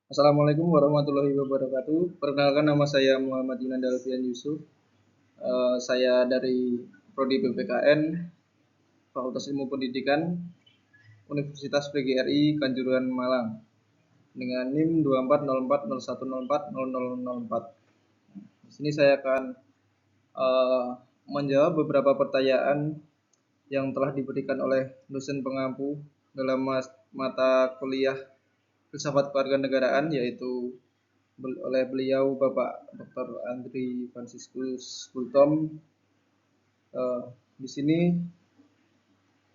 Assalamualaikum warahmatullahi wabarakatuh. Perkenalkan, nama saya Muhammad Yunan Alfian Yusuf. Saya dari Prodi PPKN Fakultas Ilmu Pendidikan Universitas PGRI Kanjuruhan Malang dengan NIM 240401040004. Di sini saya akan menjawab beberapa pertanyaan yang telah diberikan oleh dosen pengampu dalam mata kuliah Filsafat Kewarganegaraan, yaitu oleh beliau Bapak Dr. Andri Franciscus Kultom. Di sini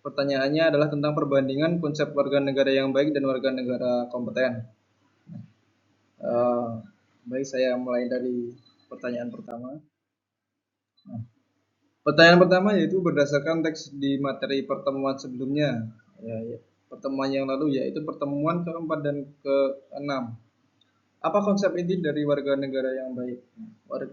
pertanyaannya adalah tentang perbandingan konsep warga negara yang baik dan warga negara kompeten. Baik, saya mulai dari pertanyaan pertama. Pertanyaan pertama yaitu berdasarkan teks di materi pertemuan sebelumnya, pertemuan yang lalu, yaitu pertemuan keempat dan keenam. Apa konsep inti dari warga negara yang baik?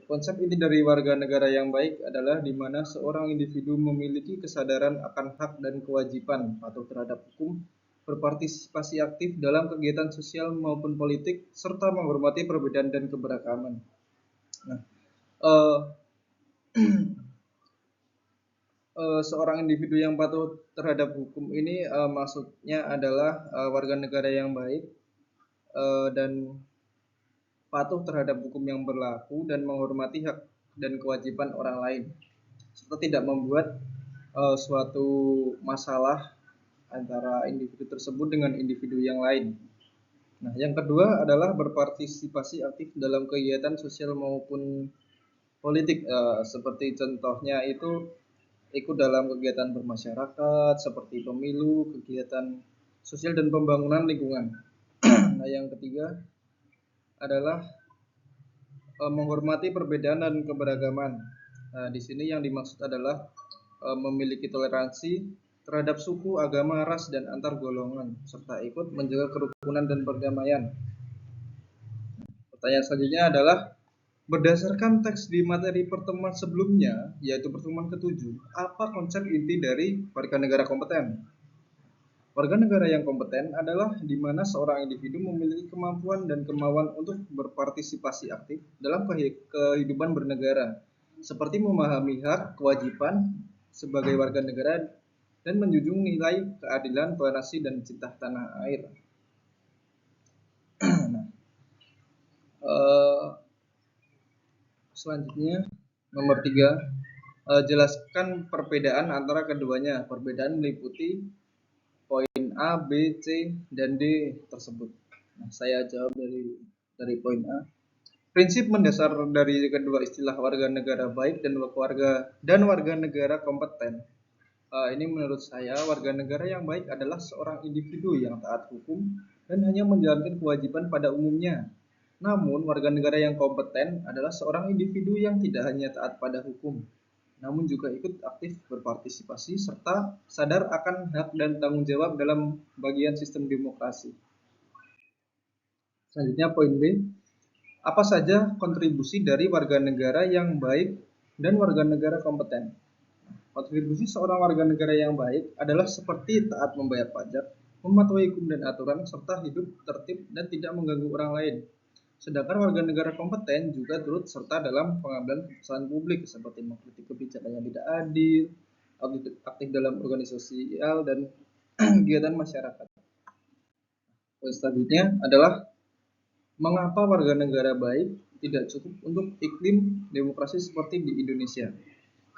Konsep inti dari warga negara yang baik adalah di mana seorang individu memiliki kesadaran akan hak dan kewajiban patuh terhadap hukum, berpartisipasi aktif dalam kegiatan sosial maupun politik, serta menghormati perbedaan dan keberagaman. Nah, seorang individu yang patuh terhadap hukum ini maksudnya adalah warga negara yang baik dan patuh terhadap hukum yang berlaku dan menghormati hak dan kewajiban orang lain, serta tidak membuat suatu masalah antara individu tersebut dengan individu yang lain. Nah, yang kedua adalah berpartisipasi aktif dalam kegiatan sosial maupun politik, seperti contohnya itu ikut dalam kegiatan bermasyarakat seperti pemilu, kegiatan sosial dan pembangunan lingkungan. Nah, yang ketiga adalah menghormati perbedaan dan keberagaman. Nah, di sini yang dimaksud adalah memiliki toleransi terhadap suku, agama, ras, dan antar golongan, serta ikut menjaga kerukunan dan perdamaian. Pertanyaan selanjutnya adalah berdasarkan teks di materi pertemuan sebelumnya, yaitu pertemuan ke-7, apa konsep inti dari warga negara kompeten? Warga negara yang kompeten adalah di mana seorang individu memiliki kemampuan dan kemauan untuk berpartisipasi aktif dalam kehidupan bernegara, seperti memahami hak, kewajiban sebagai warga negara, dan menjunjung nilai keadilan, toleransi, dan cinta tanah air. Selanjutnya, nomor 3, jelaskan perbedaan antara keduanya. Perbedaan meliputi poin A, B, C, dan D tersebut. Nah, saya jawab dari poin A. Prinsip mendasar dari kedua istilah warga negara baik dan warga negara kompeten. Ini menurut saya, warga negara yang baik adalah seorang individu yang taat hukum dan hanya menjalankan kewajiban pada umumnya. Namun, warga negara yang kompeten adalah seorang individu yang tidak hanya taat pada hukum, namun juga ikut aktif berpartisipasi serta sadar akan hak dan tanggung jawab dalam bagian sistem demokrasi. Selanjutnya poin B, apa saja kontribusi dari warga negara yang baik dan warga negara kompeten? Kontribusi seorang warga negara yang baik adalah seperti taat membayar pajak, mematuhi hukum dan aturan, serta hidup tertib dan tidak mengganggu orang lain. Sedangkan warga negara kompeten juga turut serta dalam pengambilan keputusan publik seperti mengkritik kebijakan yang tidak adil, aktif dalam organisasi sosial dan kegiatan masyarakat. Selanjutnya adalah mengapa warga negara baik tidak cukup untuk iklim demokrasi seperti di Indonesia.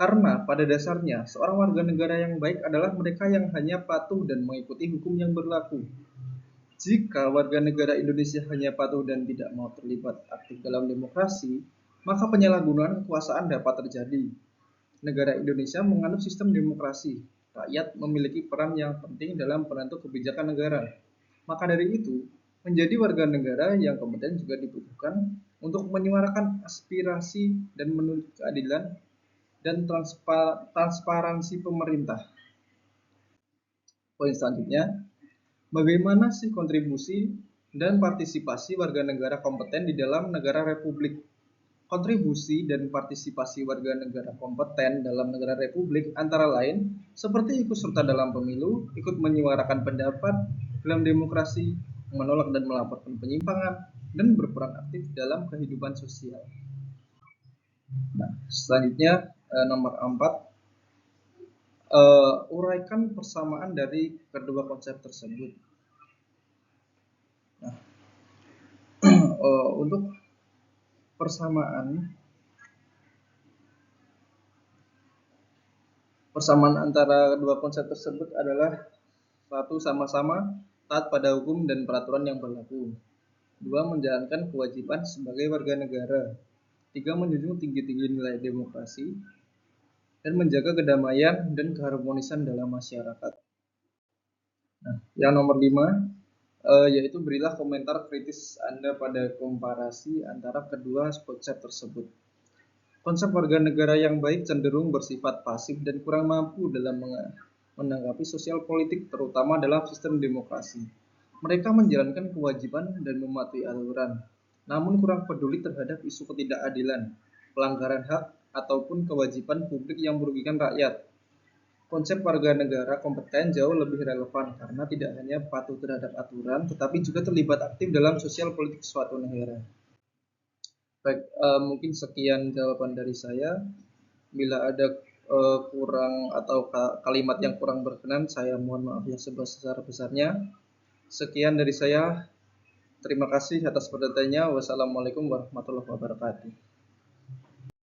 Karena pada dasarnya seorang warga negara yang baik adalah mereka yang hanya patuh dan mengikuti hukum yang berlaku. Jika warga negara Indonesia hanya patuh dan tidak mau terlibat aktif dalam demokrasi, maka penyalahgunaan kekuasaan dapat terjadi. Negara Indonesia menganut sistem demokrasi. Rakyat memiliki peran yang penting dalam penentu kebijakan negara. Maka dari itu, menjadi warga negara yang kompeten juga dibutuhkan untuk menyuarakan aspirasi dan menuntut keadilan dan transparansi pemerintah. Poin selanjutnya, bagaimana sih kontribusi dan partisipasi warga negara kompeten di dalam negara republik? Kontribusi dan partisipasi warga negara kompeten dalam negara republik antara lain seperti ikut serta dalam pemilu, ikut menyuarakan pendapat dalam demokrasi, menolak dan melaporkan penyimpangan, dan berperan aktif dalam kehidupan sosial. Nah, selanjutnya nomor 4, uraikan persamaan dari kedua konsep tersebut. Nah, untuk persamaan antara kedua konsep tersebut adalah: satu, sama-sama taat pada hukum dan peraturan yang berlaku. Dua, menjalankan kewajiban sebagai warga negara. Tiga, menjunjung tinggi-tinggi nilai demokrasi dan menjaga kedamaian dan keharmonisan dalam masyarakat. Nah, yang nomor 5, yaitu berilah komentar kritis Anda pada komparasi antara kedua konsep tersebut. Konsep warga negara yang baik cenderung bersifat pasif dan kurang mampu dalam menanggapi sosial politik, terutama dalam sistem demokrasi. Mereka menjalankan kewajiban dan mematuhi aturan, namun kurang peduli terhadap isu ketidakadilan, pelanggaran hak, ataupun kewajiban publik yang merugikan rakyat. Konsep warga negara kompeten jauh lebih relevan karena tidak hanya patuh terhadap aturan, tetapi juga terlibat aktif dalam sosial politik suatu negara. Baik, mungkin sekian jawaban dari saya. Bila ada kurang atau kalimat yang kurang berkenan, saya mohon maaf yang sebesar-besarnya. Sekian dari saya. Terima kasih atas perhatiannya. Wassalamualaikum warahmatullahi wabarakatuh.